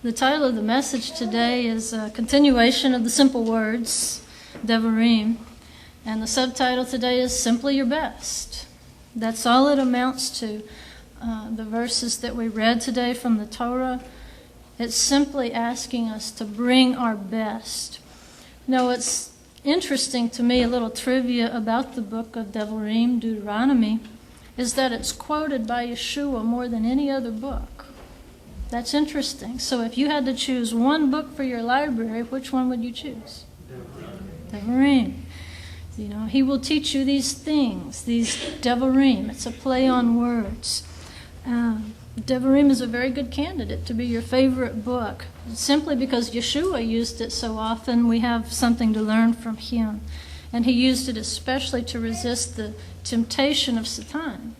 The title of the message today is a continuation of the simple words, Devarim, and the subtitle today is Simply Your Best. That's all it amounts to. The verses that we read today from the Torah, it's simply asking us to bring our best. Now, it's interesting to me, a little trivia about the book of Devarim, Deuteronomy, is that it's quoted by Yeshua more than any other book. That's interesting. So if you had to choose one book for your library, which one would you choose? Devarim. You know, he will teach you these things, these Devarim. It's a play on words. Devarim is a very good candidate to be your favorite book. Simply because Yeshua used it so often, we have something to learn from him. And he used it especially to resist the temptation of Satan.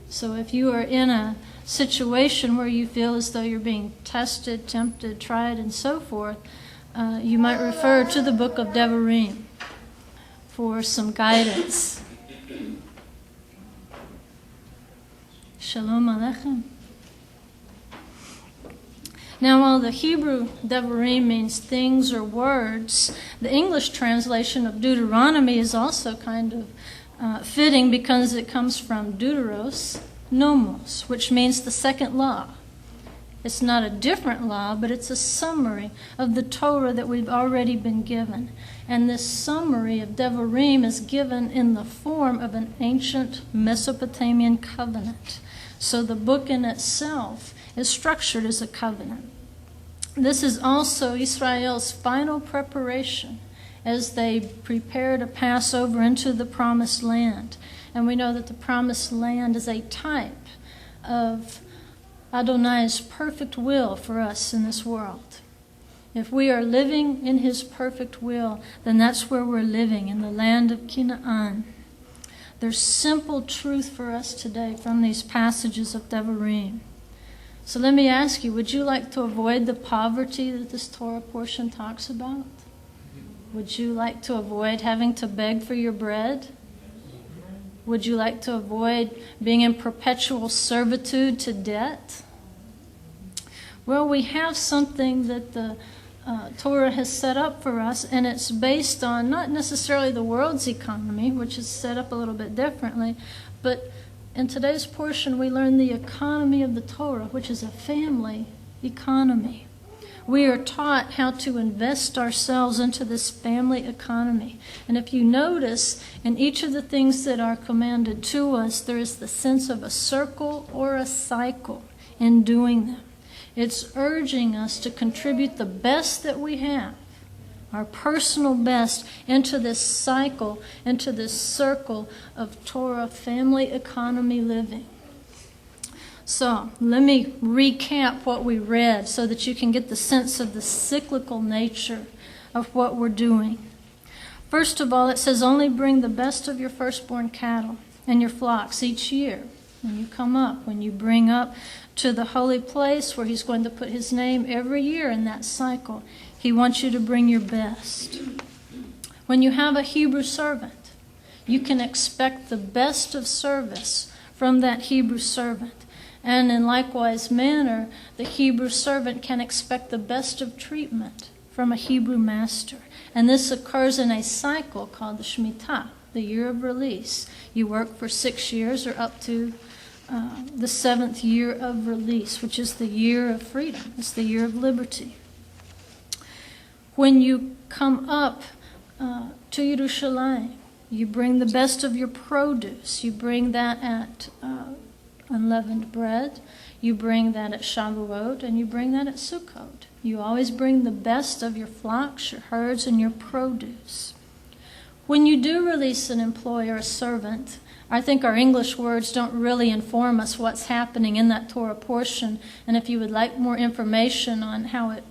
So if you are in a situation where you feel as though you're being tested, tempted, tried, and so forth, you might refer to the book of Devarim for some guidance. Shalom Aleichem. Now, while the Hebrew Devarim means things or words, the English translation of Deuteronomy is also kind of fitting because it comes from Deuteros, nomos, which means the second law. It's not a different law, but it's a summary of the Torah that we've already been given. And this summary of Devarim is given in the form of an ancient Mesopotamian covenant. So the book in itself is structured as a covenant. This is also Israel's final preparation as they prepare to pass over into the Promised Land. And we know that the Promised Land is a type of Adonai's perfect will for us in this world. If we are living in his perfect will, then that's where we're living, in the land of Canaan. There's simple truth for us today from these passages of Devarim. So let me ask you, would you like to avoid the poverty that this Torah portion talks about? Would you like to avoid having to beg for your bread? Would you like to avoid being in perpetual servitude to debt? Well, we have something that the Torah has set up for us, and it's based on not necessarily the world's economy, which is set up a little bit differently, but in today's portion we learn the economy of the Torah, which is a family economy. We are taught how to invest ourselves into this family economy. And if you notice, in each of the things that are commanded to us, there is the sense of a circle or a cycle in doing them. It's urging us to contribute the best that we have, our personal best, into this cycle, into this circle of Torah family economy living. So let me recap what we read so that you can get the sense of the cyclical nature of what we're doing. First of all, it says only bring the best of your firstborn cattle and your flocks each year. When you come up, when you bring up to the holy place where he's going to put his name every year in that cycle, he wants you to bring your best. When you have a Hebrew servant, you can expect the best of service from that Hebrew servant. And in likewise manner, the Hebrew servant can expect the best of treatment from a Hebrew master. And this occurs in a cycle called the Shemitah, the year of release. You work for 6 years or up to the 7th year of release, which is the year of freedom. It's the year of liberty. When you come up to Yerushalayim, you bring the best of your produce. You bring that at unleavened bread, you bring that at Shavuot, and you bring that at Sukkot. You always bring the best of your flocks, your herds, and your produce. When you do release an employee or a servant, I think our English words don't really inform us what's happening in that Torah portion, and if you would like more information on how it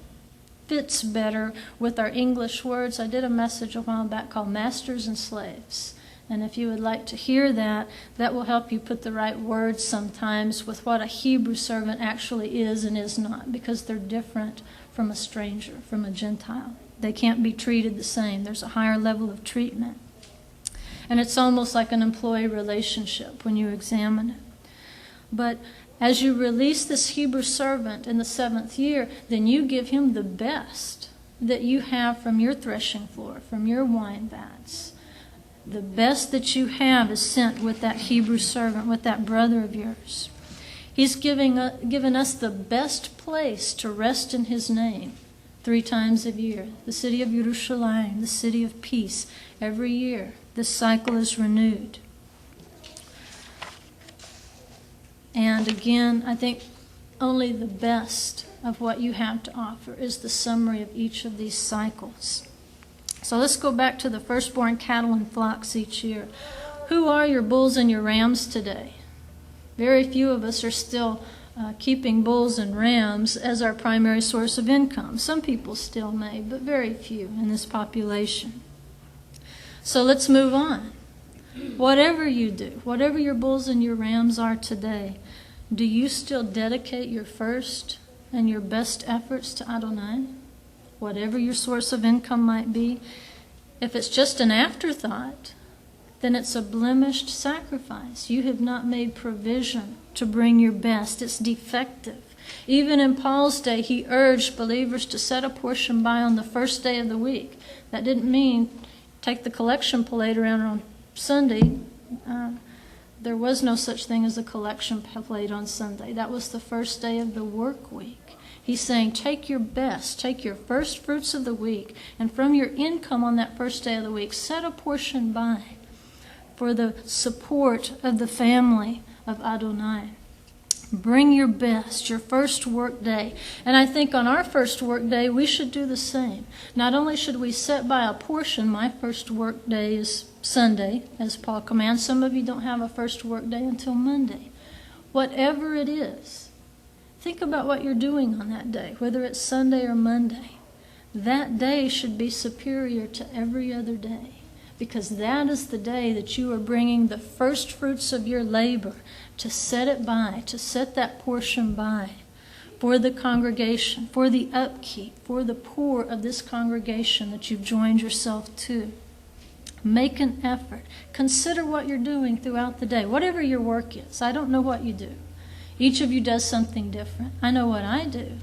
fits better with our English words, I did a message a while back called Masters and Slaves. And if you would like to hear that, that will help you put the right words sometimes with what a Hebrew servant actually is and is not, because they're different from a stranger, from a Gentile. They can't be treated the same. There's a higher level of treatment. And it's almost like an employee relationship when you examine it. But As you release this Hebrew servant in the 7th year, then you give him the best that you have from your threshing floor, from your wine vats. The best that you have is sent with that Hebrew servant, with that brother of yours. He's given us the best place to rest in his name 3 times a year. The city of Yerushalayim, the city of peace. Every year, this cycle is renewed. And again, I think only the best of what you have to offer is the summary of each of these cycles. So let's go back to the firstborn cattle and flocks each year. Who are your bulls and your rams today? Very few of us are still keeping bulls and rams as our primary source of income. Some people still may, but very few in this population. So let's move on. Whatever you do, whatever your bulls and your rams are today, do you still dedicate your first and your best efforts to Adonai? Whatever your source of income might be. If it's just an afterthought, then it's a blemished sacrifice. You have not made provision to bring your best. It's defective. Even in Paul's day, he urged believers to set a portion by on the first day of the week. That didn't mean take the collection plate around on Sunday. There was no such thing as a collection plate on Sunday. That was the first day of the work week. He's saying, take your best, take your first fruits of the week, and from your income on that first day of the week, set a portion by for the support of the family of Adonai. Bring your best, your first work day. And I think on our first work day, we should do the same. Not only should we set by a portion, my first work day is Sunday, as Paul commands. Some of you don't have a first work day until Monday. Whatever it is, think about what you're doing on that day, whether it's Sunday or Monday. That day should be superior to every other day, because that is the day that you are bringing the first fruits of your labor to set it by, to set that portion by for the congregation, for the upkeep, for the poor of this congregation that you've joined yourself to. Make an effort. Consider what you're doing throughout the day, whatever your work is. I don't know what you do. Each of you does something different. I know what I do.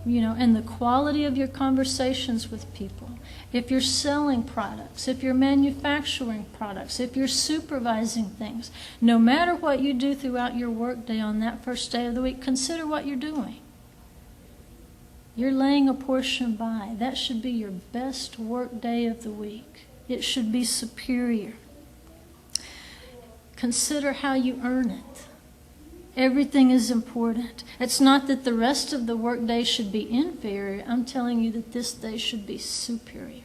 And the quality of your conversations with people. If you're selling products, if you're manufacturing products, if you're supervising things, no matter what you do throughout your workday on that first day of the week, consider what you're doing. You're laying a portion by. That should be your best work day of the week. It should be superior. Consider how you earn it. Everything is important. It's not that the rest of the workday should be inferior. I'm telling you that this day should be superior,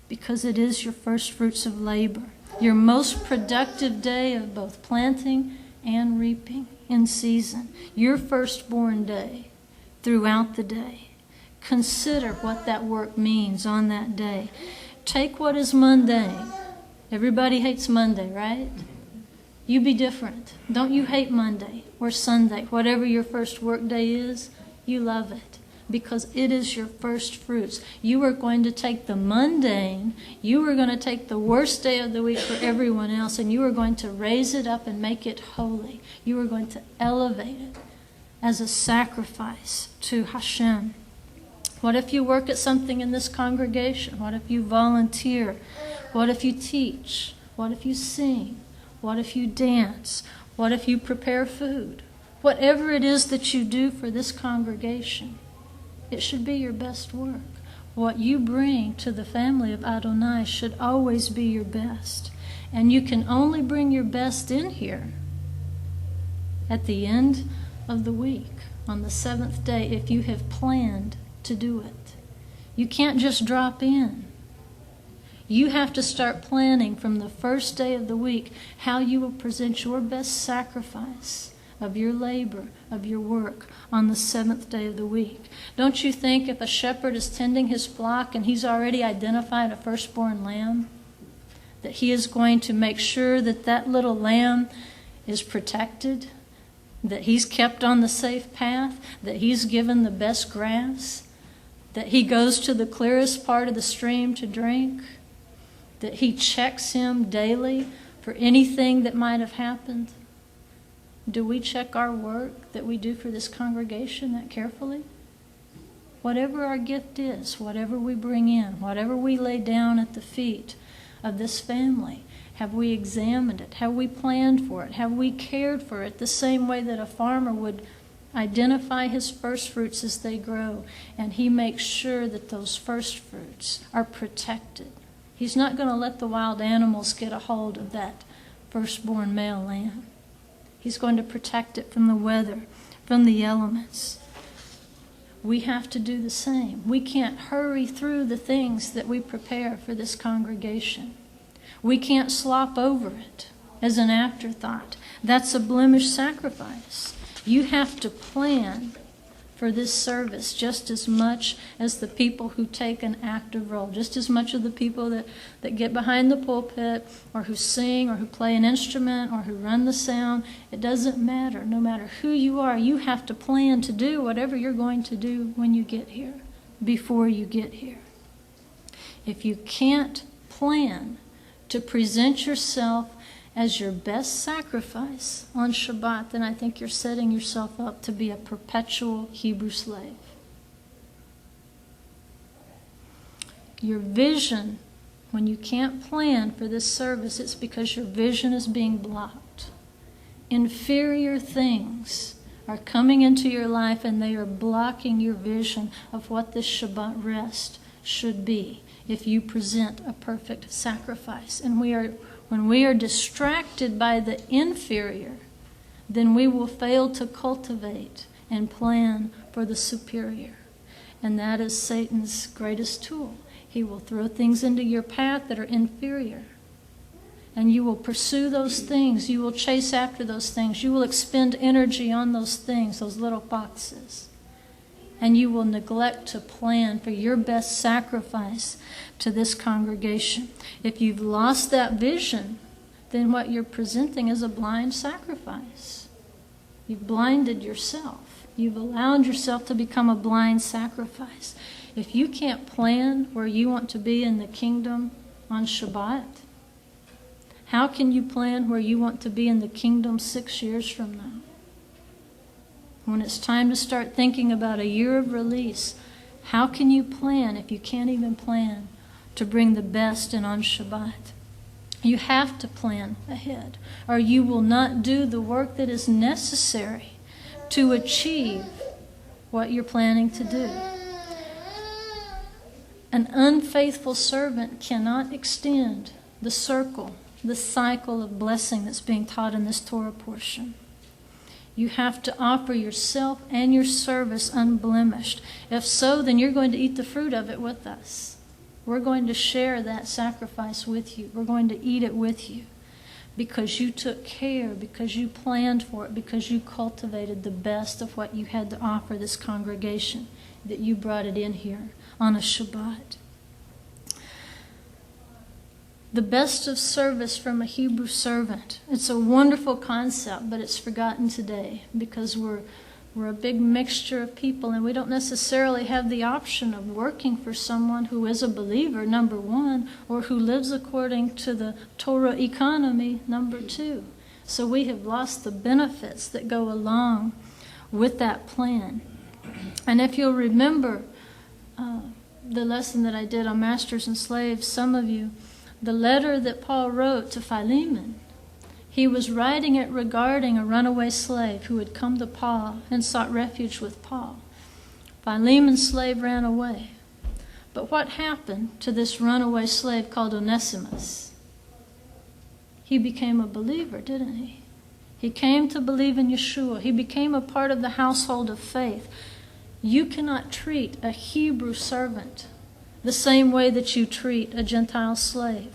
because it is your first fruits of labor, your most productive day of both planting and reaping in season, your firstborn day throughout the day. Consider what that work means on that day. Take what is mundane. Everybody hates Monday, right? You be different. Don't you hate Monday or Sunday. Whatever your first work day is, you love it because it is your first fruits. You are going to take the mundane, you are going to take the worst day of the week for everyone else, and you are going to raise it up and make it holy. You are going to elevate it as a sacrifice to Hashem. What if you work at something in this congregation? What if you volunteer? What if you teach? What if you sing? What if you dance? What if you prepare food? Whatever it is that you do for this congregation, it should be your best work. What you bring to the family of Adonai should always be your best. And you can only bring your best in here at the end of the week, on the 7th day, if you have planned to do it. You can't just drop in. You have to start planning from the first day of the week how you will present your best sacrifice of your labor, of your work on the 7th day of the week. Don't you think if a shepherd is tending his flock and he's already identified a firstborn lamb, that he is going to make sure that that little lamb is protected, that he's kept on the safe path, that he's given the best grass, that he goes to the clearest part of the stream to drink, that he checks him daily for anything that might have happened? Do we check our work that we do for this congregation that carefully? Whatever our gift is, whatever we bring in, whatever we lay down at the feet of this family, have we examined it? Have we planned for it? Have we cared for it the same way that a farmer would identify his first fruits as they grow, and he makes sure that those first fruits are protected? He's not going to let the wild animals get a hold of that firstborn male lamb. He's going to protect it from the weather, from the elements. We have to do the same. We can't hurry through the things that we prepare for this congregation. We can't slop over it as an afterthought. That's a blemished sacrifice. You have to plan for this service just as much as the people who take an active role, just as much of the people that get behind the pulpit or who sing or who play an instrument or who run the sound. It doesn't matter. No matter who you are, you have to plan to do whatever you're going to do when you get here, before you get here. If you can't plan to present yourself as your best sacrifice on Shabbat, then I think you're setting yourself up to be a perpetual Hebrew slave. Your vision, when you can't plan for this service, it's because your vision is being blocked. Inferior things are coming into your life and they are blocking your vision of what this Shabbat rest should be if you present a perfect sacrifice. And when we are distracted by the inferior, then we will fail to cultivate and plan for the superior. And that is Satan's greatest tool. He will throw things into your path that are inferior. And you will pursue those things. You will chase after those things. You will expend energy on those things, those little foxes. And you will neglect to plan for your best sacrifice to this congregation. If you've lost that vision, then what you're presenting is a blind sacrifice. You've blinded yourself. You've allowed yourself to become a blind sacrifice. If you can't plan where you want to be in the kingdom on Shabbat, how can you plan where you want to be in the kingdom 6 years from now? When it's time to start thinking about a year of release, how can you plan if you can't even plan to bring the best in on Shabbat? You have to plan ahead, or you will not do the work that is necessary to achieve what you're planning to do. An unfaithful servant cannot extend the circle, the cycle of blessing that's being taught in this Torah portion. You have to offer yourself and your service unblemished. If so, then you're going to eat the fruit of it with us. We're going to share that sacrifice with you. We're going to eat it with you because you took care, because you planned for it, because you cultivated the best of what you had to offer this congregation, that you brought it in here on a Shabbat. The best of service from a Hebrew servant. It's a wonderful concept, but it's forgotten today because we're a big mixture of people and we don't necessarily have the option of working for someone who is a believer, number one, or who lives according to the Torah economy, number two. So we have lost the benefits that go along with that plan. And if you'll remember the lesson that I did on masters and slaves, some of you, the letter that Paul wrote to Philemon, he was writing it regarding a runaway slave who had come to Paul and sought refuge with Paul. Philemon's slave ran away. But what happened to this runaway slave called Onesimus? He became a believer, didn't he? He came to believe in Yeshua. He became a part of the household of faith. You cannot treat a Hebrew servant the same way that you treat a Gentile slave.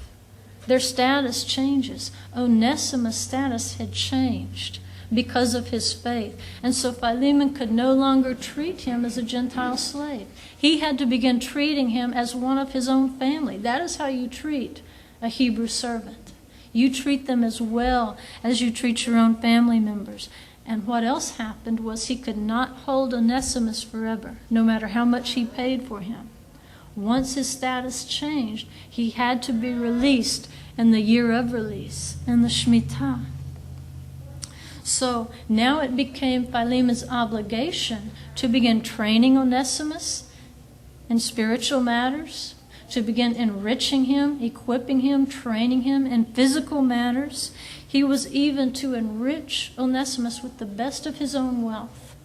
Their status changes. Onesimus' status had changed because of his faith. And so Philemon could no longer treat him as a Gentile slave. He had to begin treating him as one of his own family. That is how you treat a Hebrew servant. You treat them as well as you treat your own family members. And what else happened was he could not hold Onesimus forever, no matter how much he paid for him. Once his status changed, he had to be released in the year of release, in the Shemitah. So now it became Philemon's obligation to begin training Onesimus in spiritual matters, to begin enriching him, equipping him, training him in physical matters. He was even to enrich Onesimus with the best of his own wealth,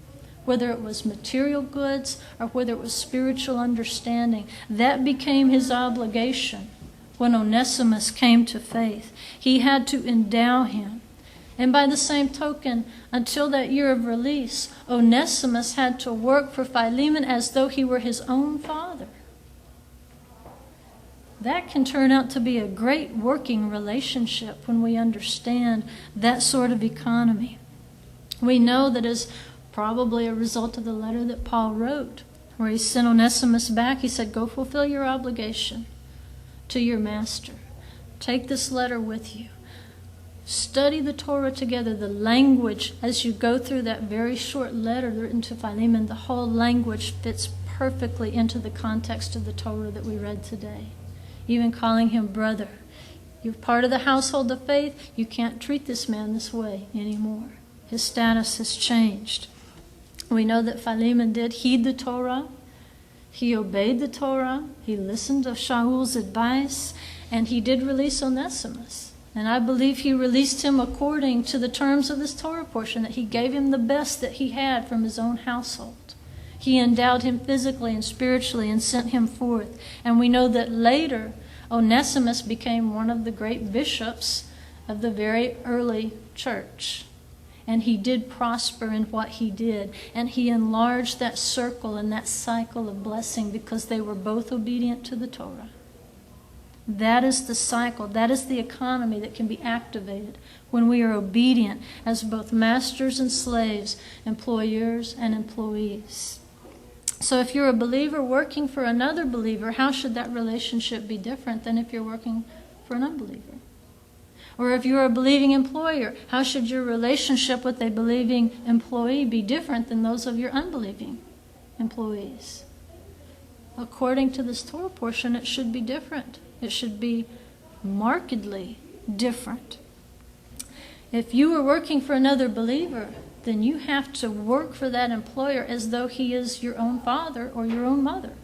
whether it was material goods or whether it was spiritual understanding. That became his obligation when Onesimus came to faith. He had to endow him. And by the same token, until that year of release, Onesimus had to work for Philemon as though he were his own father. That can turn out to be a great working relationship when we understand that sort of economy. We know that is probably a result of the letter that Paul wrote, where he sent Onesimus back. He said, go fulfill your obligation to your master. Take this letter with you. Study the Torah together, the language, as you go through that very short letter written to Philemon, the whole language fits perfectly into the context of the Torah that we read today. Even calling him brother. You're part of the household of faith. You can't treat this man this way anymore. His status has changed. We know that Philemon did heed the Torah. He obeyed the Torah. He listened to Shaul's advice. And he did release Onesimus. And I believe he released him according to the terms of this Torah portion, that he gave him the best that he had from his own household. He endowed him physically and spiritually and sent him forth. And we know that later, Onesimus became one of the great bishops of the very early church. And he did prosper in what he did. And he enlarged that circle and that cycle of blessing because they were both obedient to the Torah. That is the cycle, that is the economy that can be activated when we are obedient as both masters and slaves, employers and employees. So if you're a believer working for another believer, how should that relationship be different than if you're working for an unbeliever? Or if you're a believing employer, how should your relationship with a believing employee be different than those of your unbelieving employees? According to this Torah portion, it should be different. It should be markedly different. If you are working for another believer, then you have to work for that employer as though he is your own father or your own mother.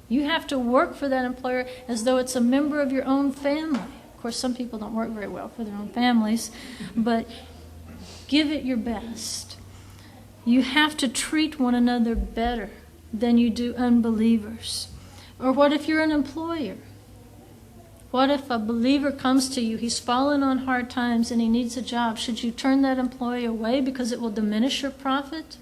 You have to work for that employer as though it's a member of your own family. Of course, some people don't work very well for their own families, but give it your best. You have to treat one another better than you do unbelievers. Or what if you're an employer? What if a believer comes to you, he's fallen on hard times and he needs a job? Should you turn that employee away because it will diminish your profit?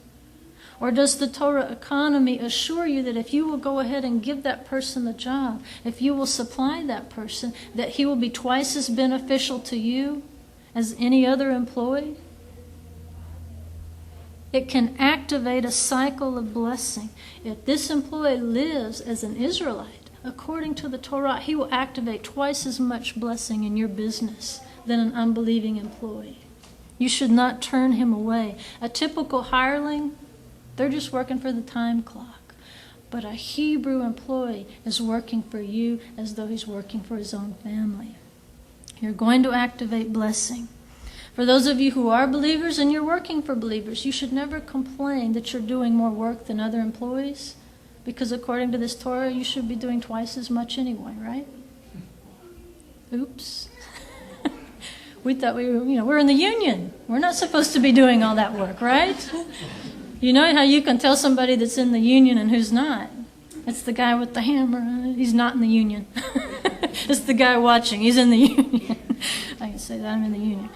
Or does the Torah economy assure you that if you will go ahead and give that person the job, if you will supply that person, that he will be twice as beneficial to you as any other employee? It can activate a cycle of blessing. If this employee lives as an Israelite, according to the Torah, he will activate twice as much blessing in your business than an unbelieving employee. You should not turn him away. A typical hireling, they're just working for the time clock. But a Hebrew employee is working for you as though he's working for his own family. You're going to activate blessing. For those of you who are believers and you're working for believers, you should never complain that you're doing more work than other employees. Because according to this Torah, you should be doing twice as much anyway, right? Oops. We thought we're in the union. We're not supposed to be doing all that work, right? You know how you can tell somebody that's in the union and who's not? It's the guy with the hammer. He's not in the union. It's the guy watching. He's in the union. I can say that I'm in the union.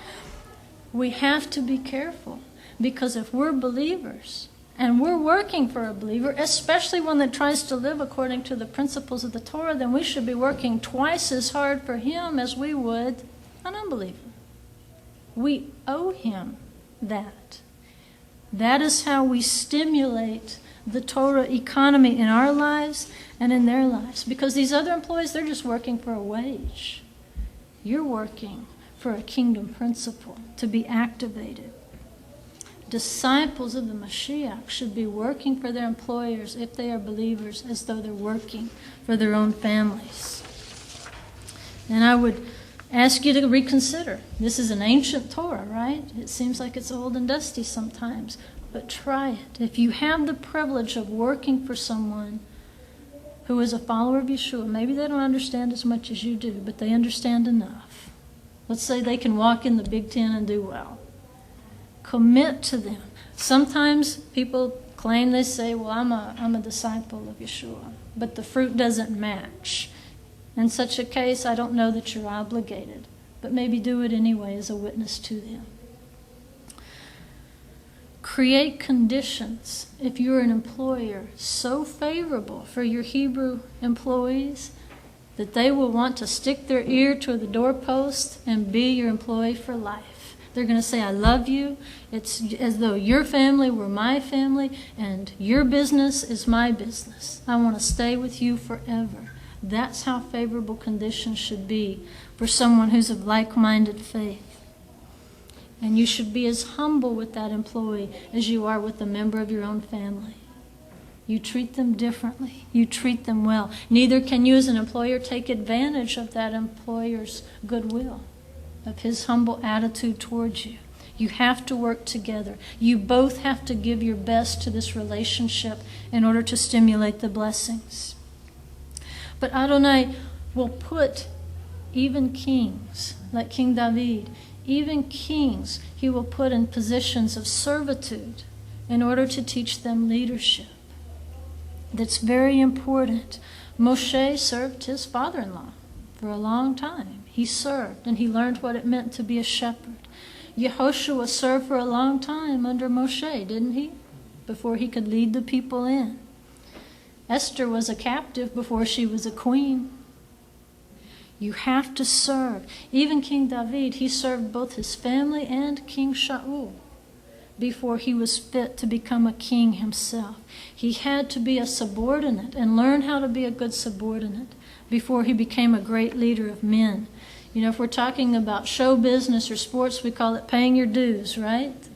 We have to be careful because if we're believers, and we're working for a believer, especially one that tries to live according to the principles of the Torah, then we should be working twice as hard for him as we would an unbeliever. We owe him that. That is how we stimulate the Torah economy in our lives and in their lives. Because these other employees, they're just working for a wage. You're working for a kingdom principle to be activated. Disciples of the Mashiach should be working for their employers, if they are believers, as though they're working for their own families. And I would ask you to reconsider. This is an ancient Torah, right? It seems like it's old and dusty sometimes, but try it. If you have the privilege of working for someone who is a follower of Yeshua, maybe they don't understand as much as you do, but they understand enough. Let's say they can walk in the Big Ten and do well. Commit to them. Sometimes people claim, they say, well, I'm a disciple of Yeshua, but the fruit doesn't match. In such a case, I don't know that you're obligated, but maybe do it anyway as a witness to them. Create conditions, if you're an employer, so favorable for your Hebrew employees that they will want to stick their ear to the doorpost and be your employee for life. They're going to say, I love you. It's as though your family were my family and your business is my business. I want to stay with you forever. That's how favorable conditions should be for someone who's of like-minded faith. And you should be as humble with that employee as you are with a member of your own family. You treat them differently. You treat them well. Neither can you as an employer take advantage of that employer's goodwill, of his humble attitude towards you. You have to work together. You both have to give your best to this relationship in order to stimulate the blessings. But Adonai will put even kings, like King David, even kings, he will put in positions of servitude in order to teach them leadership. That's very important. Moshe served his father-in-law for a long time. He served, and he learned what it meant to be a shepherd. Yehoshua served for a long time under Moshe, didn't he? Before he could lead the people in. Esther was a captive before she was a queen. You have to serve. Even King David, he served both his family and King Shaul before he was fit to become a king himself. He had to be a subordinate and learn how to be a good subordinate before he became a great leader of men. You know, if we're talking about show business or sports, we call it paying your dues, right?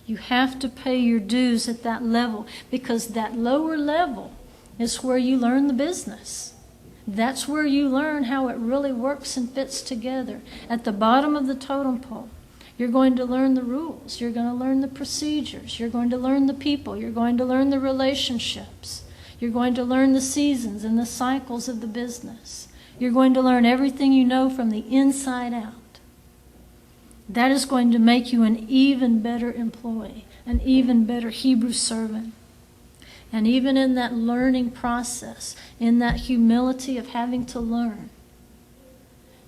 You have to pay your dues at that level because that lower level is where you learn the business. That's where you learn how it really works and fits together. At the bottom of the totem pole, you're going to learn the rules. You're going to learn the procedures. You're going to learn the people. You're going to learn the relationships. You're going to learn the seasons and the cycles of the business. You're going to learn everything you know from the inside out. That is going to make you an even better employee, an even better Hebrew servant. And even in that learning process, in that humility of having to learn,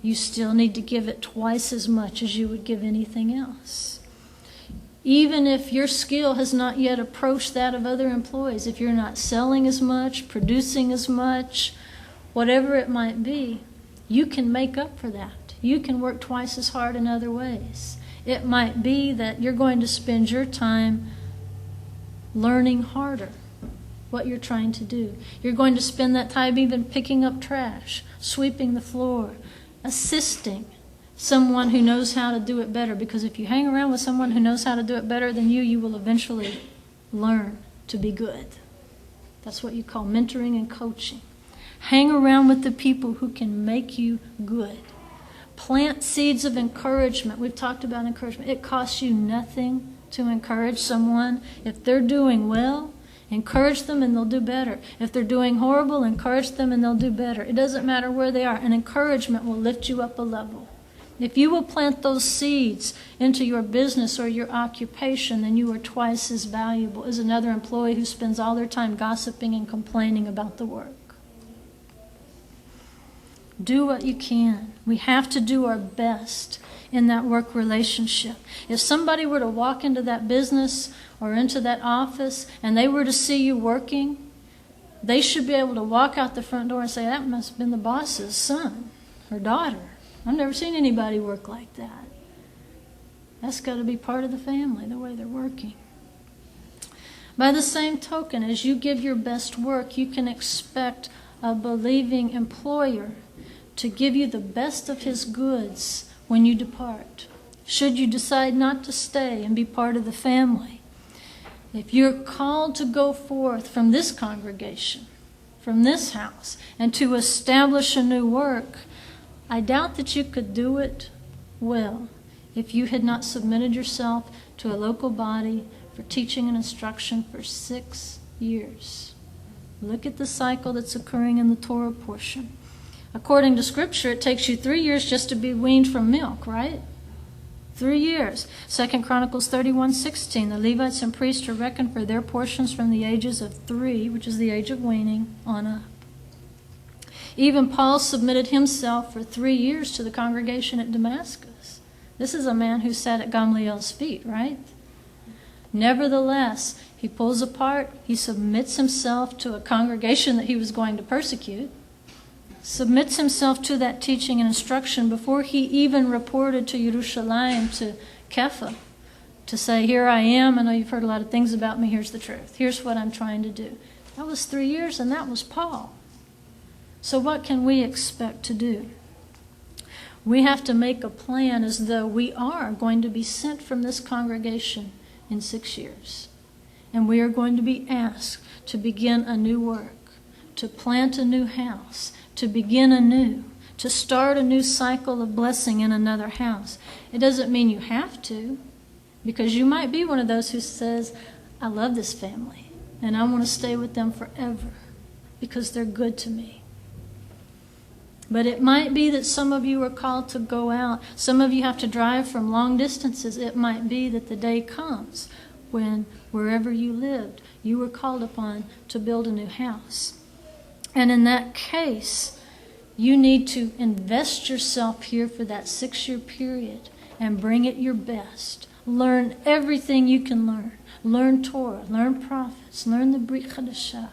you still need to give it twice as much as you would give anything else. Even if your skill has not yet approached that of other employees, if you're not selling as much, producing as much, whatever it might be, you can make up for that. You can work twice as hard in other ways. It might be that you're going to spend your time learning harder what you're trying to do. You're going to spend that time even picking up trash, sweeping the floor, assisting someone who knows how to do it better. Because if you hang around with someone who knows how to do it better than you, you will eventually learn to be good. That's what you call mentoring and coaching. Hang around with the people who can make you good. Plant seeds of encouragement. We've talked about encouragement. It costs you nothing to encourage someone. If they're doing well, encourage them and they'll do better. If they're doing horrible, encourage them and they'll do better. It doesn't matter where they are. An encouragement will lift you up a level. If you will plant those seeds into your business or your occupation, then you are twice as valuable as another employee who spends all their time gossiping and complaining about the work. Do what you can. We have to do our best in that work relationship. If somebody were to walk into that business or into that office and they were to see you working, they should be able to walk out the front door and say, that must have been the boss's son or daughter. I've never seen anybody work like that. That's got to be part of the family, the way they're working. By the same token, as you give your best work, you can expect a believing employer to give you the best of his goods when you depart, should you decide not to stay and be part of the family. If you're called to go forth from this congregation, from this house, and to establish a new work, I doubt that you could do it well if you had not submitted yourself to a local body for teaching and instruction for 6 years. Look at the cycle that's occurring in the Torah portion. According to Scripture, it takes you 3 years just to be weaned from milk, right? 3 years. 2 Chronicles 31:16. The Levites and priests are reckoned for their portions from the ages of 3, which is the age of weaning, on up. Even Paul submitted himself for 3 years to the congregation at Damascus. This is a man who sat at Gamaliel's feet, right? Nevertheless, he pulls apart, he submits himself to a congregation that he was going to persecute, submits himself to that teaching and instruction before he even reported to Jerusalem, to Kepha, to say, here I am, I know you've heard a lot of things about me, here's the truth, here's what I'm trying to do. That was 3 years, and that was Paul. So what can we expect to do? We have to make a plan as though we are going to be sent from this congregation in 6 years. And we are going to be asked to begin a new work, to plant a new house, to begin anew, to start a new cycle of blessing in another house. It doesn't mean you have to, because you might be one of those who says, I love this family, and I want to stay with them forever because they're good to me. But it might be that some of you are called to go out. Some of you have to drive from long distances. It might be that the day comes when, wherever you lived, you were called upon to build a new house. And in that case, you need to invest yourself here for that 6-year period and bring it your best. Learn everything you can learn. Learn Torah, learn prophets, learn the Brit Chadashah,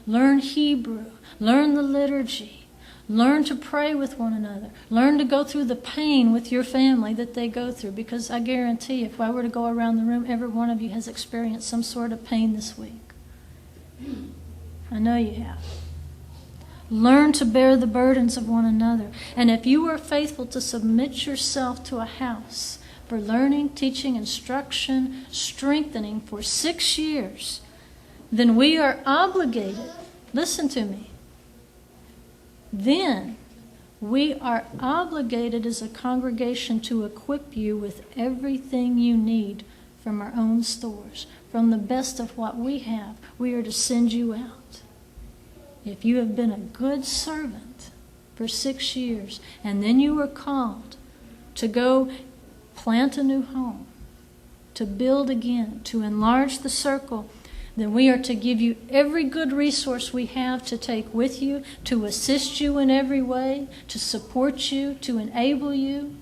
learn Hebrew, learn the liturgy. Learn to pray with one another. Learn to go through the pain with your family that they go through. Because I guarantee if I were to go around the room, every one of you has experienced some sort of pain this week. I know you have. Learn to bear the burdens of one another. And if you are faithful to submit yourself to a house for learning, teaching, instruction, strengthening for 6 years, then we are obligated, listen to me, then we are obligated as a congregation to equip you with everything you need from our own stores, from the best of what we have. We are to send you out. If you have been a good servant for 6 years, and then you are called to go plant a new home, to build again, to enlarge the circle, then we are to give you every good resource we have to take with you, to assist you in every way, to support you, to enable you.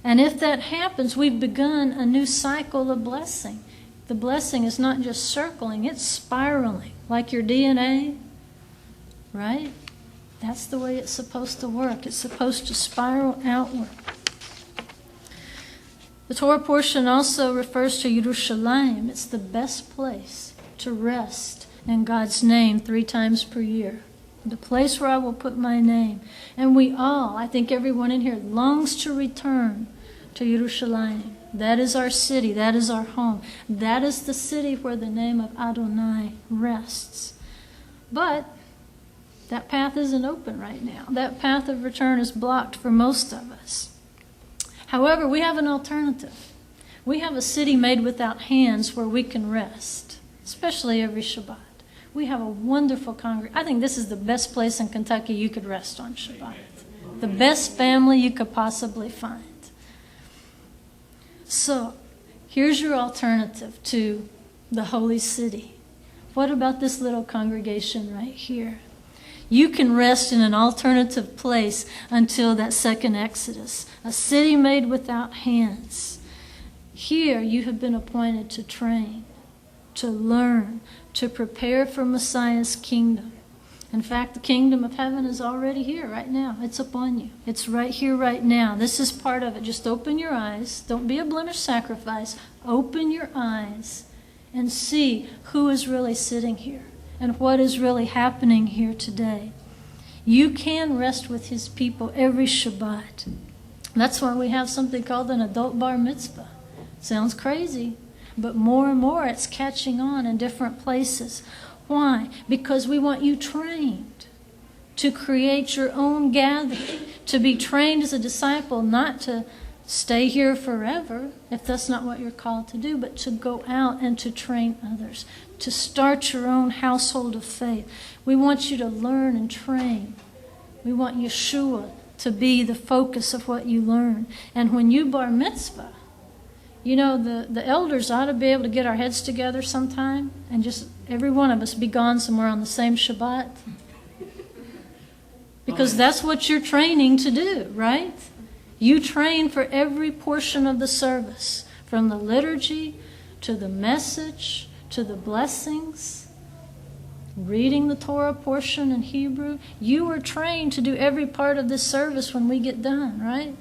And if that happens, we've begun a new cycle of blessing. The blessing is not just circling, it's spiraling, like your DNA, right? That's the way it's supposed to work. It's supposed to spiral outward. The Torah portion also refers to Yerushalayim. It's the best place to rest in God's name 3 times per year. The place where I will put my name. And we all, I think everyone in here, longs to return to Yerushalayim. That is our city. That is our home. That is the city where the name of Adonai rests. But that path isn't open right now. That path of return is blocked for most of us. However, we have an alternative. We have a city made without hands where we can rest, especially every Shabbat. We have a wonderful congregation. I think this is the best place in Kentucky you could rest on Shabbat. The best family you could possibly find. So, here's your alternative to the holy city. What about this little congregation right here? You can rest in an alternative place until that second Exodus, a city made without hands. Here you have been appointed to train, to learn, to prepare for Messiah's kingdom. In fact, the kingdom of heaven is already here right now. It's upon you. It's right here, right now. This is part of it. Just open your eyes. Don't be a blemished sacrifice. Open your eyes and see who is really sitting here and what is really happening here today. You can rest with his people every Shabbat. That's why we have something called an adult bar mitzvah. Sounds crazy, but more and more it's catching on in different places. Why? Because we want you trained. to create your own gathering, to be trained as a disciple, not to stay here forever, if that's not what you're called to do, but to go out and to train others, to start your own household of faith. We want you to learn and train. We want Yeshua to be the focus of what you learn. And when you bar mitzvah, you know, the elders ought to be able to get our heads together sometime and just every one of us be gone somewhere on the same Shabbat. Because that's what you're training to do, right? You train for every portion of the service, from the liturgy to the message to the blessings, reading the Torah portion in Hebrew. You are trained to do every part of this service when we get done, right?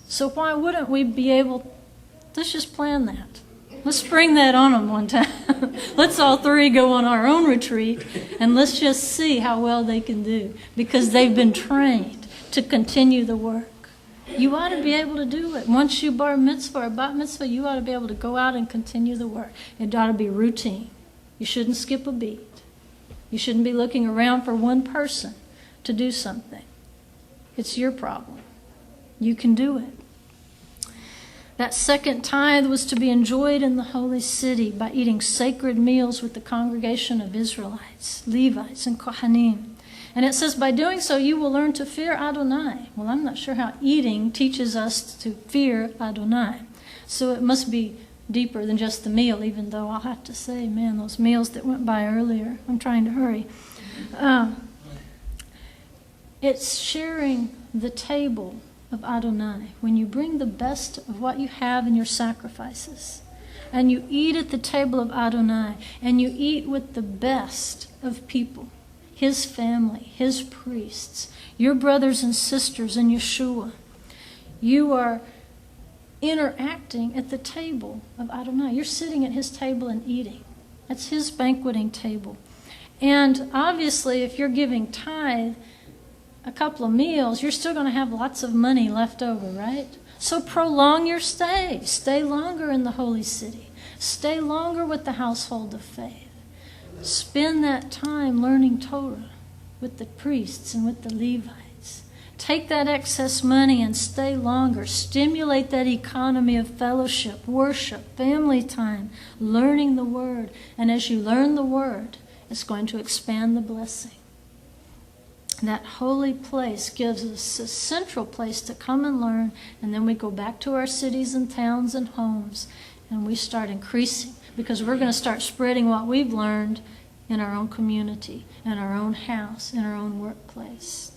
So why wouldn't we be able, let's just plan that. Let's spring that on them one time. Let's all three go on our own retreat and let's just see how well they can do, because they've been trained to continue the work. You ought to be able to do it. Once you bar mitzvah or bat mitzvah, you ought to be able to go out and continue the work. It ought to be routine. You shouldn't skip a beat. You shouldn't be looking around for one person to do something. It's your problem. You can do it. That second tithe was to be enjoyed in the holy city by eating sacred meals with the congregation of Israelites, Levites, and Kohanim. And it says, by doing so, you will learn to fear Adonai. Well, I'm not sure how eating teaches us to fear Adonai. So it must be deeper than just the meal, even though I'll have to say, man, those meals that went by earlier, I'm trying to hurry. It's sharing the table of Adonai. When you bring the best of what you have in your sacrifices, and you eat at the table of Adonai, and you eat with the best of people, his family, his priests, your brothers and sisters in Yeshua, you are interacting at the table of Adonai. You're sitting at his table and eating. That's his banqueting table. And obviously, if you're giving tithe, a couple of meals, you're still going to have lots of money left over, right? So prolong your stay. Stay longer in the holy city. Stay longer with the household of faith. Spend that time learning Torah with the priests and with the Levites. Take that excess money and stay longer. Stimulate that economy of fellowship, worship, family time, learning the Word. And as you learn the Word, it's going to expand the blessing. That holy place gives us a central place to come and learn, and then we go back to our cities and towns and homes, and we start increasing, because we're going to start spreading what we've learned in our own community, in our own house, in our own workplace.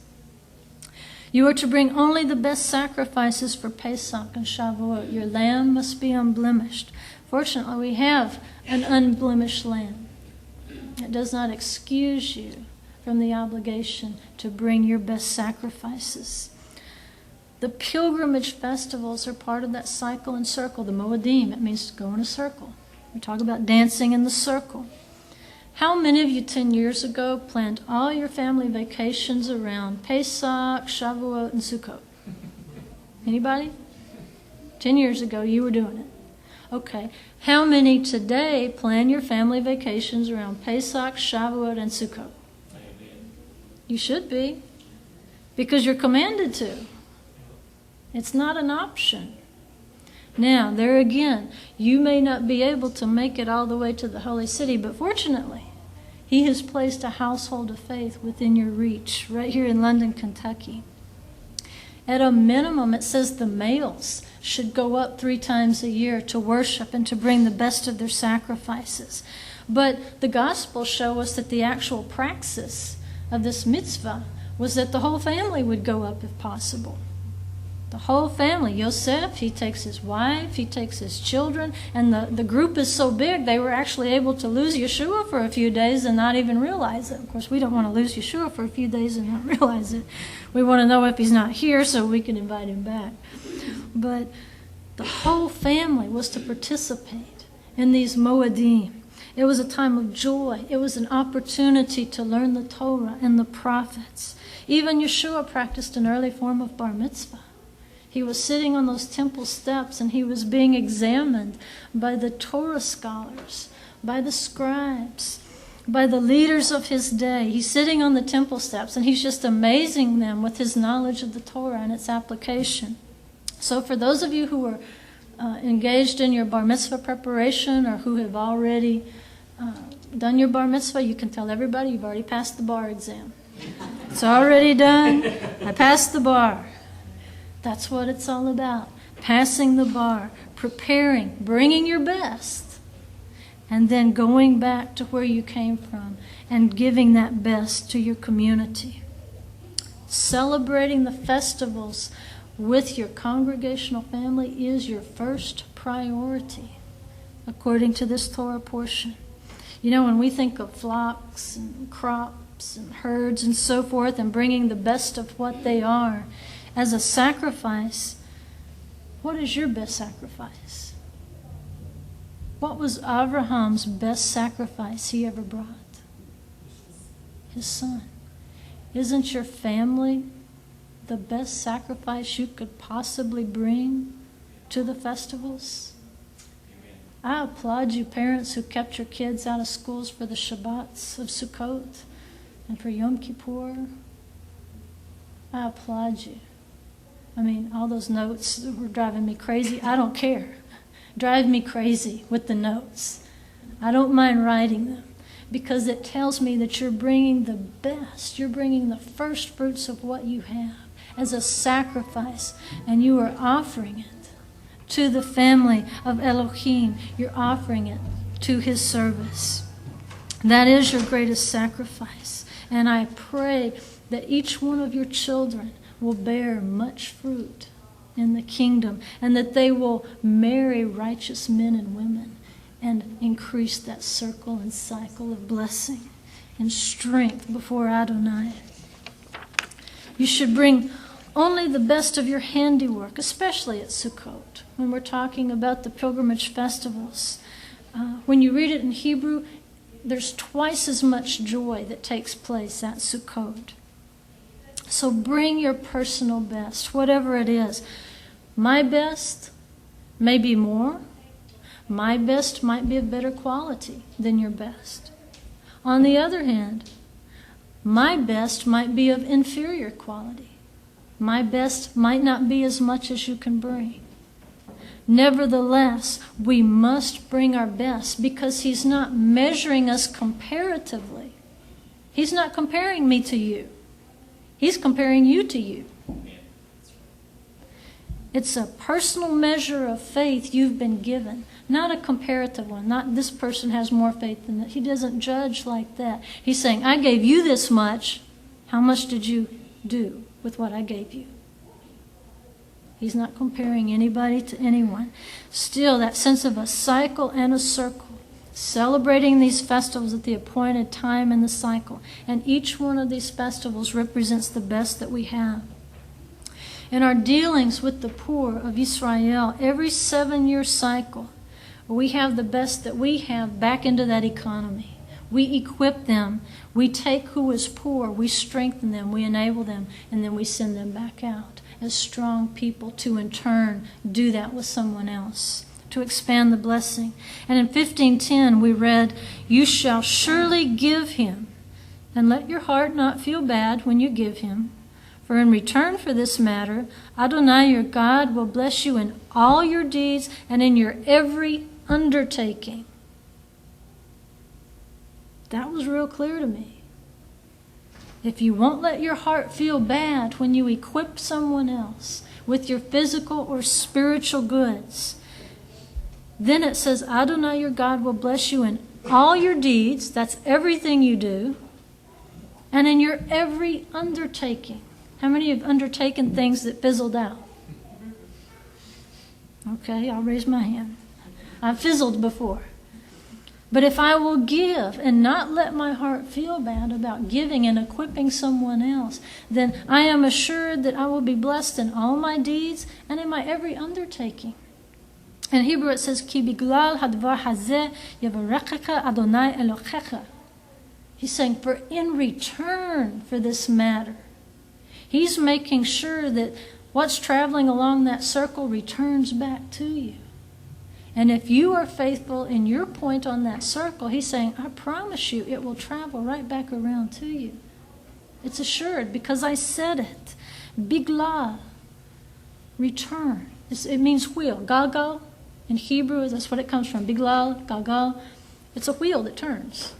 You are to bring only the best sacrifices for Pesach and Shavuot. Your lamb must be unblemished. Fortunately, we have an unblemished lamb. It does not excuse you from the obligation to bring your best sacrifices. The pilgrimage festivals are part of that cycle and circle. The Moedim, it means to go in a circle. We talk about dancing in the circle. How many of you 10 years ago planned all your family vacations around Pesach, Shavuot, and Sukkot? Anybody? 10 years ago, you were doing it. Okay. How many today plan your family vacations around Pesach, Shavuot, and Sukkot? You should be, because you're commanded to. It's not an option. Now, there again, you may not be able to make it all the way to the holy city, but fortunately, he has placed a household of faith within your reach, right here in London, Kentucky. At a minimum, it says the males should go up 3 times a year to worship and to bring the best of their sacrifices. But the Gospels show us that the actual praxis of this mitzvah was that the whole family would go up if possible. The whole family. Yosef, he takes his wife, he takes his children, and the group is so big they were actually able to lose Yeshua for a few days and not even realize it. Of course, we don't want to lose Yeshua for a few days and not realize it. We want to know if he's not here so we can invite him back. But the whole family was to participate in these Moedim. It was a time of joy. It was an opportunity to learn the Torah and the prophets. Even Yeshua practiced an early form of bar mitzvah. He was sitting on those temple steps and he was being examined by the Torah scholars, by the scribes. by the leaders of his day. He's sitting on the temple steps, and he's just amazing them with his knowledge of the Torah and its application. So for those of you who are engaged in your bar mitzvah preparation, or who have already done your bar mitzvah, you can tell everybody you've already passed the bar exam. It's already done. I passed the bar. That's what it's all about. Passing the bar, preparing, bringing your best, and then going back to where you came from and giving that best to your community. Celebrating the festivals with your congregational family is your first priority, according to this Torah portion. You know, when we think of flocks and crops and herds and so forth, and bringing the best of what they are as a sacrifice, what is your best sacrifice? What was Abraham's best sacrifice he ever brought? His son. Isn't your family the best sacrifice you could possibly bring to the festivals? I applaud you parents who kept your kids out of schools for the Shabbats of Sukkot and for Yom Kippur. I applaud you. I mean, all those notes were driving me crazy. I don't care. Drive me crazy with the notes. I don't mind writing them, because it tells me that you're bringing the best. You're bringing the first fruits of what you have as a sacrifice, and you are offering it to the family of Elohim. You're offering it to his service. That is your greatest sacrifice. And I pray that each one of your children will bear much fruit in the kingdom, and that they will marry righteous men and women and increase that circle and cycle of blessing and strength before Adonai. You should bring only the best of your handiwork, especially at Sukkot, when we're talking about the pilgrimage festivals. When you read it in Hebrew, there's twice as much joy that takes place at Sukkot. So bring your personal best, whatever it is. My best may be more. My best might be of better quality than your best. On the other hand, my best might be of inferior quality. My best might not be as much as you can bring. Nevertheless, we must bring our best, because he's not measuring us comparatively. He's not comparing me to you. He's comparing you to you. It's a personal measure of faith you've been given, not a comparative one. Not this person has more faith than that. He doesn't judge like that. He's saying, I gave you this much. How much did you do with what I gave you? He's not comparing anybody to anyone. Still, that sense of a cycle and a circle, celebrating these festivals at the appointed time in the cycle. And each one of these festivals represents the best that we have. In our dealings with the poor of Israel, every 7-year cycle, we have the best that we have back into that economy. We equip them. We take who is poor. We strengthen them. We enable them. And then we send them back out as strong people to, in turn, do that with someone else, to expand the blessing. And in 15:10 we read, you shall surely give him, and let your heart not feel bad when you give him. For in return for this matter, Adonai your God will bless you in all your deeds and in your every undertaking. That was real clear to me. If you won't let your heart feel bad when you equip someone else with your physical or spiritual goods, then it says Adonai your God will bless you in all your deeds, that's everything you do, and in your every undertaking. How many have undertaken things that fizzled out? Okay, I'll raise my hand. I've fizzled before. But if I will give and not let my heart feel bad about giving and equipping someone else, then I am assured that I will be blessed in all my deeds and in my every undertaking. In Hebrew it says, Ki biglal hadvar hazeh yavarechecha Adonai Elochecha. He's saying, for in return for this matter, he's making sure that what's traveling along that circle returns back to you. And if you are faithful in your point on that circle, he's saying, I promise you it will travel right back around to you. It's assured because I said it. Bigla, return. It means wheel. Galgal in Hebrew, that's what it comes from. Biglal, galgal. It's a wheel that turns.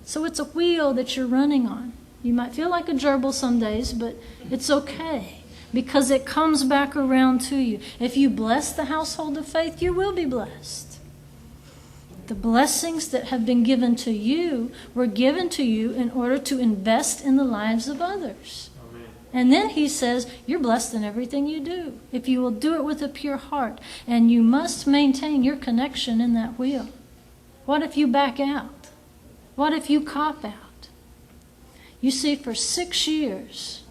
So it's a wheel that you're running on. You might feel like a gerbil some days, but it's okay because it comes back around to you. If you bless the household of faith, you will be blessed. The blessings that have been given to you were given to you in order to invest in the lives of others. Amen. And then he says, you're blessed in everything you do, if you will do it with a pure heart. And you must maintain your connection in that wheel. What if you back out? What if you cop out? You see, for 6 years,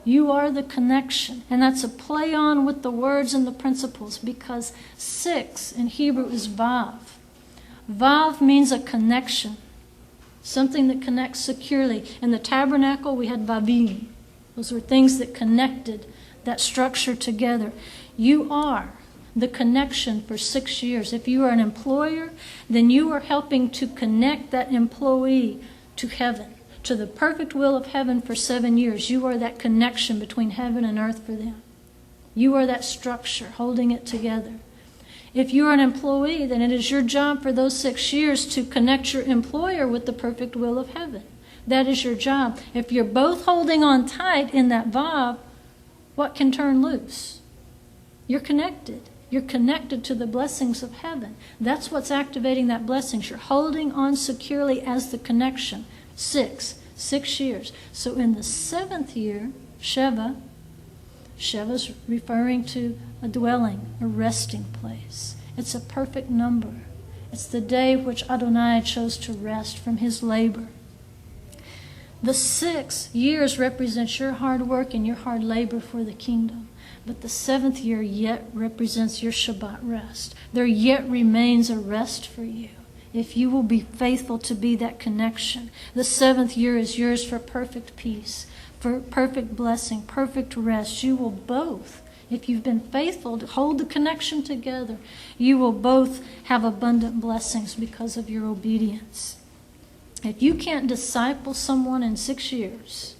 you are the connection. And that's a play on with the words and the principles, because 6 in Hebrew is vav. Vav means a connection, something that connects securely. In the tabernacle, we had vavim. Those were things that connected that structure together. You are the connection for 6 years. If you are an employer, then you are helping to connect that employee to heaven, to the perfect will of heaven for 7 years. You are that connection between heaven and earth for them. You are that structure holding it together. If you are an employee, then it is your job for those 6 years to connect your employer with the perfect will of heaven. That is your job. If you're both holding on tight in that vav, what can turn loose? You're connected. You're connected to the blessings of heaven. That's what's activating that blessing. You're holding on securely as the connection. 6 years. So in the 7th year, Sheva, Sheva's referring to a dwelling, a resting place. It's a perfect number. It's the day which Adonai chose to rest from his labor. The 6 years represents your hard work and your hard labor for the kingdom. But the 7th year yet represents your Shabbat rest. There yet remains a rest for you, if you will be faithful to be that connection. The 7th year is yours for perfect peace, for perfect blessing, perfect rest. You will both, if you've been faithful to hold the connection together, you will both have abundant blessings because of your obedience. If you can't disciple someone in 6 years,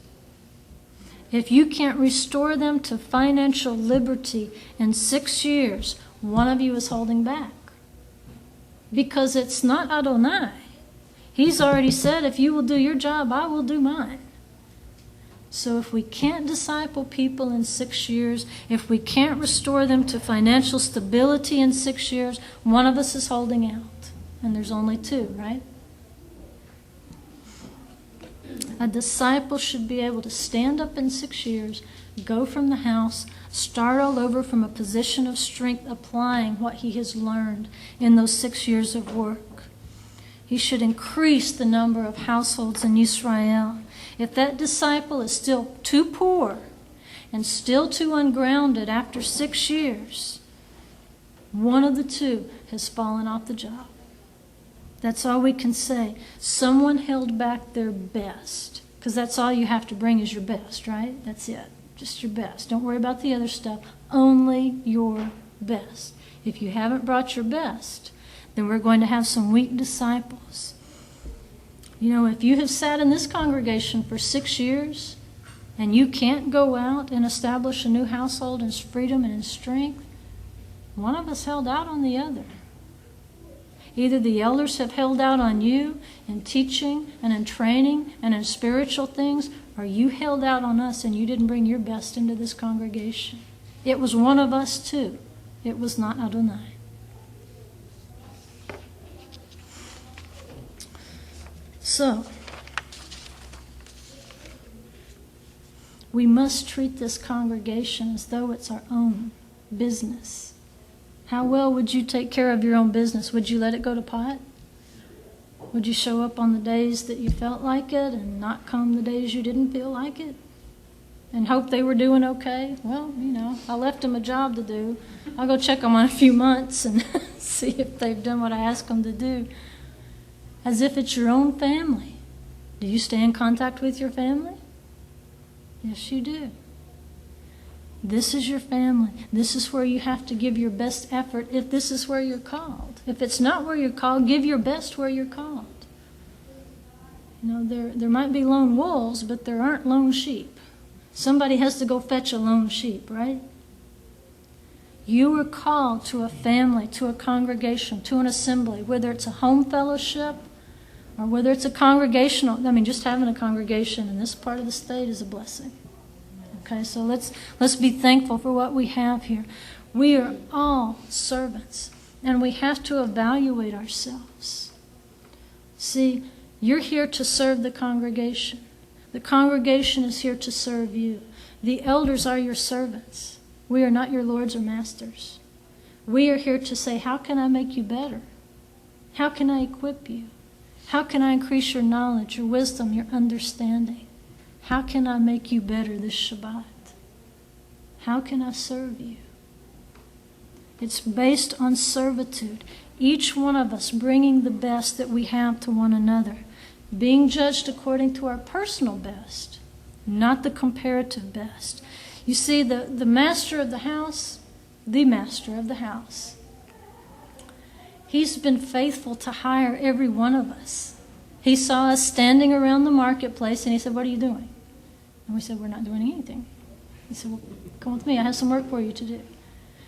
if you can't restore them to financial liberty in 6 years, one of you is holding back. Because it's not Adonai. He's already said, if you will do your job, I will do mine. So if we can't disciple people in 6 years, if we can't restore them to financial stability in 6 years, one of us is holding out. And there's only 2, right? A disciple should be able to stand up in 6 years, go from the house, start all over from a position of strength, applying what he has learned in those 6 years of work. He should increase the number of households in Israel. If that disciple is still too poor and still too ungrounded after 6 years, one of the 2 has fallen off the job. That's all we can say. Someone held back their best, because that's all you have to bring is your best, right? That's it. Just your best. Don't worry about the other stuff. Only your best. If you haven't brought your best, then we're going to have some weak disciples. You know, if you have sat in this congregation for 6 years and you can't go out and establish a new household in freedom and in strength, one of us held out on the other. Either the elders have held out on you in teaching and in training and in spiritual things, or you held out on us and you didn't bring your best into this congregation. It was one of us too. It was not Adonai. So, we must treat this congregation as though it's our own business. How well would you take care of your own business? Would you let it go to pot? Would you show up on the days that you felt like it and not come the days you didn't feel like it? And hope they were doing okay? Well, you know, I left them a job to do. I'll go check them on a few months and see if they've done what I asked them to do. As if it's your own family. Do you stay in contact with your family? Yes, you do. This is your family. This is where you have to give your best effort if this is where you're called. If it's not where you're called, give your best where you're called. You know, there might be lone wolves, but there aren't lone sheep. Somebody has to go fetch a lone sheep, right? You were called to a family, to a congregation, to an assembly, whether it's a home fellowship or whether it's a congregational. Just having a congregation in this part of the state is a blessing. Okay, so let's be thankful for what we have here. We are all servants, and we have to evaluate ourselves. See, you're here to serve the congregation. The congregation is here to serve you. The elders are your servants. We are not your lords or masters. We are here to say, how can I make you better? How can I equip you? How can I increase your knowledge, your wisdom, your understanding? How can I make you better this Shabbat? How can I serve you? It's based on servitude. Each one of us bringing the best that we have to one another. Being judged according to our personal best, not the comparative best. You see, the master of the house, he's been faithful to hire every one of us. He saw us standing around the marketplace and he said, what are you doing? And we said, we're not doing anything. He said, well, come with me. I have some work for you to do.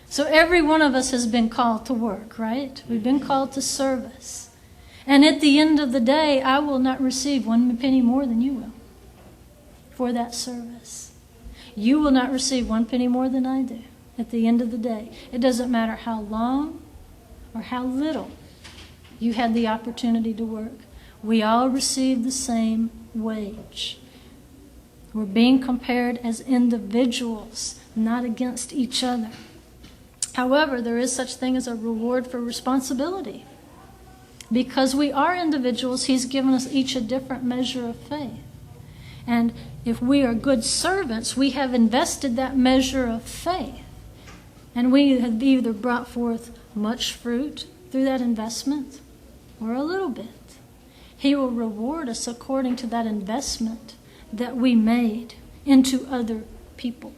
So every one of us has been called to work, right? We've been called to service. And at the end of the day, I will not receive one penny more than you will for that service. You will not receive one penny more than I do at the end of the day. It doesn't matter how long or how little you had the opportunity to work. We all receive the same wage. We're being compared as individuals, not against each other. However, there is such thing as a reward for responsibility. Because we are individuals, He's given us each a different measure of faith. And if we are good servants, we have invested that measure of faith. And we have either brought forth much fruit through that investment or a little bit. He will reward us according to that investment that we made into other people.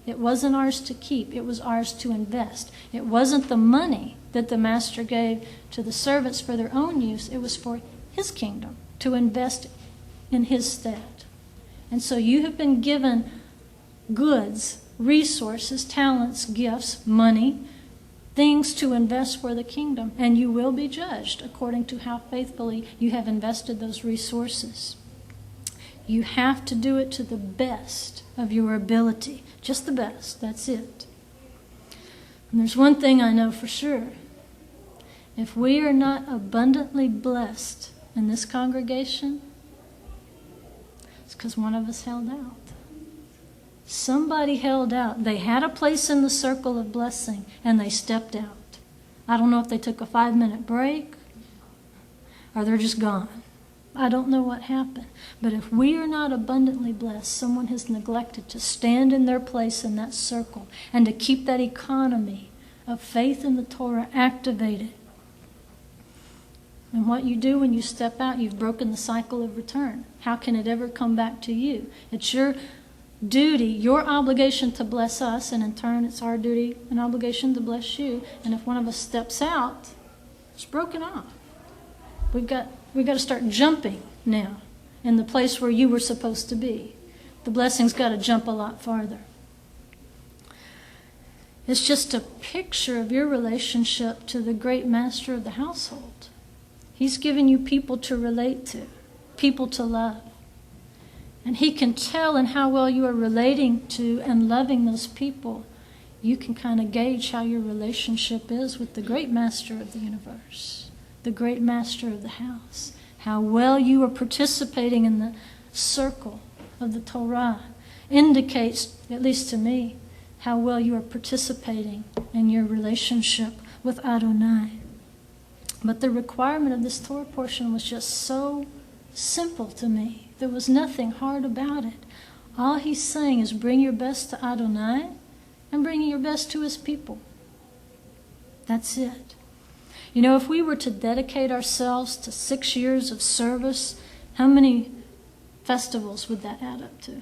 It wasn't ours to keep. It was ours to invest. It wasn't the money that the master gave to the servants for their own use. It was for His kingdom, to invest in His stead. And so you have been given goods, resources, talents, gifts, money, things to invest for the kingdom. And you will be judged according to how faithfully you have invested those resources. You have to do it to the best of your ability. Just the best. That's it. And there's one thing I know for sure. If we are not abundantly blessed in this congregation, it's because one of us held out. Somebody held out. They had a place in the circle of blessing, and they stepped out. I don't know if they took a 5-minute break or they're just gone. I don't know what happened. But if we are not abundantly blessed, someone has neglected to stand in their place in that circle and to keep that economy of faith in the Torah activated. And what you do when you step out, you've broken the cycle of return. How can it ever come back to you? It's your duty, your obligation to bless us, and in turn it's our duty and obligation to bless you. And if one of us steps out, it's broken off. We've got to start jumping now in the place where you were supposed to be. The blessing's got to jump a lot farther. It's just a picture of your relationship to the great master of the household. He's given you people to relate to, people to love. And He can tell in how well you are relating to and loving those people. You can kind of gauge how your relationship is with the great master of the universe, the great master of the house. How well you are participating in the circle of the Torah indicates, at least to me, how well you are participating in your relationship with Adonai. But the requirement of this Torah portion was just so simple to me. There was nothing hard about it. All He's saying is bring your best to Adonai and bring your best to His people. That's it. You know, if we were to dedicate ourselves to 6 years of service, how many festivals would that add up to?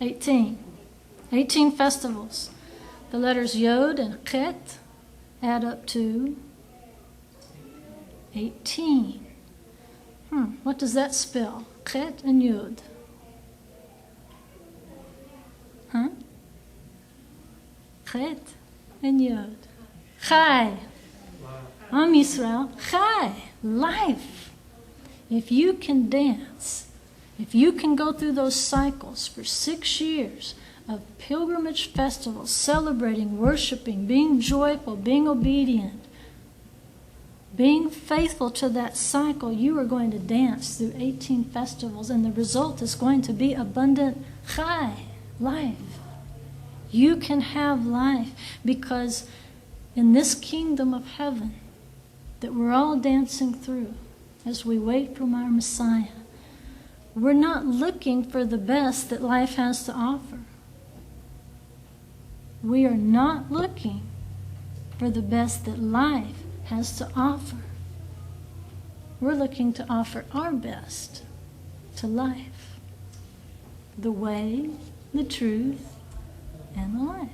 18. 18 festivals. The letters Yod and Chet add up to 18. What does that spell? Chet and Yod. Chet and Yod. Chai. Am Yisrael. Chai. Life. If you can dance, if you can go through those cycles for 6 years of pilgrimage festivals, celebrating, worshiping, being joyful, being obedient, being faithful to that cycle, you are going to dance through 18 festivals, and the result is going to be abundant chai, life. You can have life because in this kingdom of heaven that we're all dancing through as we wait for our Messiah, we're not looking for the best that life has to offer. We are not looking for the best that life has to offer. We're looking to offer our best to life. The way, the truth, and the life.